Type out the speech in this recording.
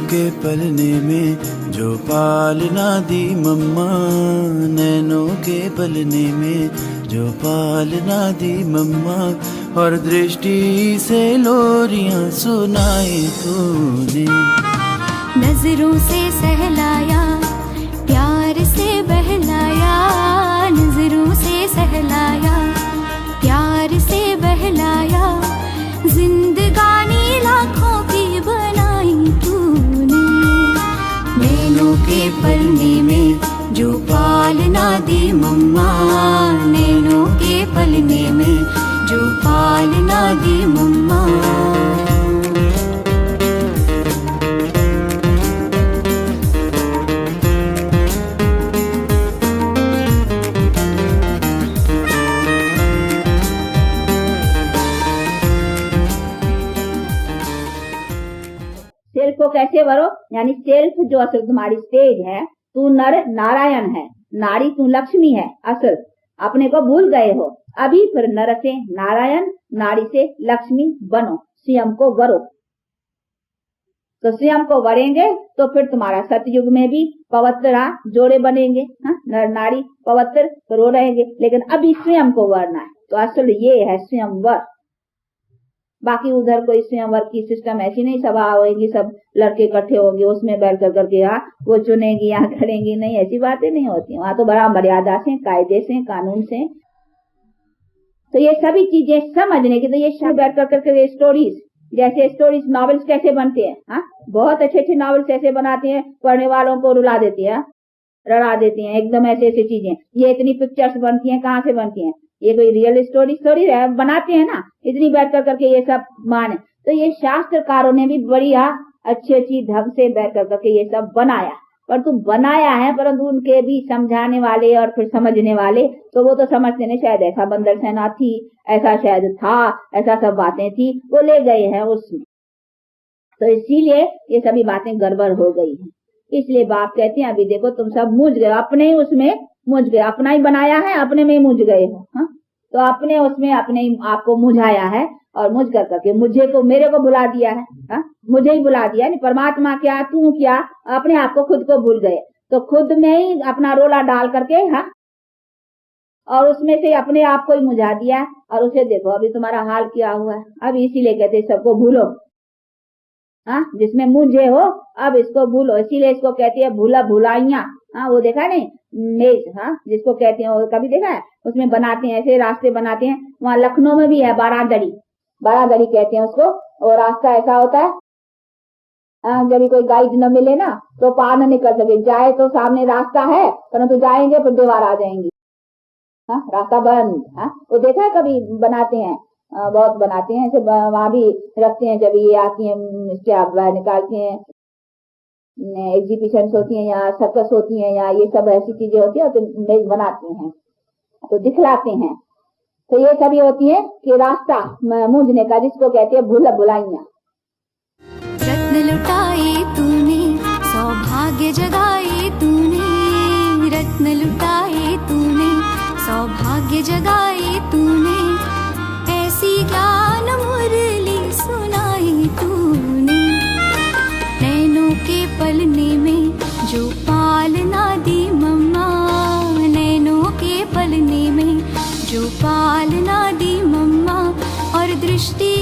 के पलने में जो पालना दी मम्मा, नैनों के पलने में जो पालना दी मम्मा, और दृष्टि से लोरियां सुनाई तूने। नजरों से सहलाया, प्यार से बहलाया, नजरों से सहलाया, प्यार से बहलाया, जिंदगानी लाखों की बनाई तूने। नैनों के पलने में जो पालना दी मम्मा, नैनों के पलने में जो पालना दी मम्मा। सेल्फ को कैसे भरो, यानी सेल्फ जो असल तुम्हारी स्टेज है, तू नर नारायण है, नारी तू लक्ष्मी है। असल अपने को भूल गए हो, अभी फिर नर से नारायण, नारी से लक्ष्मी बनो, स्वयं को वरो। तो स्वयं को वरेंगे तो फिर तुम्हारा सतयुग में भी पवित्र जोड़े बनेंगे। नर नारी पवित्र तो रो रहेंगे, लेकिन अभी स्वयं को वरना है। तो असल ये है स्वयंवर। बाकी उधर कोई स्वयंवर की सिस्टम ऐसी नहीं, सभा होगी, सब लड़के इकट्ठे होंगे, उसमें बैठ कर करके वो चुनेंगी, यहाँ करेंगी, नहीं, ऐसी बातें नहीं होती। वहां तो बड़ा मर्यादा से, कायदे से, कानून से। तो ये सभी चीजें समझने की, तो ये सब बैठ कर करके स्टोरीज, जैसे स्टोरीज नॉवेल्स कैसे बनते हैं, बहुत अच्छे अच्छे नॉवेल्स ऐसे बनाते हैं, पढ़ने वालों को रुला देती है, रड़ा देती हैं एकदम, ऐसे ऐसे चीजें। ये इतनी पिक्चर्स बनती हैं, कहाँ से बनती हैं? ये कोई रियल स्टोरी बनाते हैं ना, इतनी बैठ कर करके ये सब माने। तो ये शास्त्रकारों ने भी बढ़िया अच्छी अच्छी ढंग से बैठ कर करके ये सब बनाया, परंतु बनाया है, परंतु उनके भी समझाने वाले और फिर समझने वाले, तो वो तो समझते नहीं, शायद ऐसा बंदर सेना थी, ऐसा शायद था, ऐसा सब बातें थी, वो ले गए हैं उसमें। तो इसीलिए ये सभी बातें गड़बड़ हो गई है। इसलिए बाप कहते हैं, अभी देखो तुम सब मुझ गए, अपने ही उसमें मुझ गए, अपना ही बनाया है, अपने में ही मुझ गए हो। तो अपने उसमें अपने आपको मुझाया है, और मुझ कर करके मुझे को, मेरे को भुला दिया है। मुझे ही भुला दिया, नहीं परमात्मा क्या, तू क्या, अपने आप को खुद को भूल गए। तो खुद में ही अपना रोला डाल करके, और उसमें से अपने आप को ही मुझा दिया, और उसे देखो अभी तुम्हारा हाल क्या हुआ है। अब इसीलिए कहते सबको भूलो, जिसमें मुझे हो अब इसको भूलो। इसीलिए इसको कहती है भूला भुलाइया। वो देखा नहीं मेज, जिसको कहते हैं, वो कभी देखा है? उसमें बनाते हैं, ऐसे रास्ते बनाते हैं। वहाँ लखनऊ में भी है बारादरी, बारादरी कहते हैं उसको। और रास्ता ऐसा होता है, जब कोई गाइड न मिले ना तो पार न निकल सके, जाए तो सामने रास्ता है, परंतु जाएंगे फिर दीवार आ जाएंगी, रास्ता बंद। वो देखा है कभी बनाते हैं, बहुत बनाते हैं ऐसे, वहां भी रखते हैं। जब ये आती है क्या निकालते हैं, एग्जीबिशन होती है या सर्कस होती है या ये सब ऐसी चीजें होती है, तो मेज बनाते हैं तो दिखलाते हैं। तो ये सभी होती है कि रास्ता मूंझने का, जिसको कहते हैं भूला भुलाइया। रत्न लुटाए तूने, सौभाग्य जगाए तूने, रत्न लुटाए तूने, सौभाग्य जगाए तूने, ऐसी ज्ञान मुरली सुनाई तूने। नैनों के पलने में जो पालना दी मम्मा, नैनों के पलने में जो पालना दी मम्मा, और दृष्टि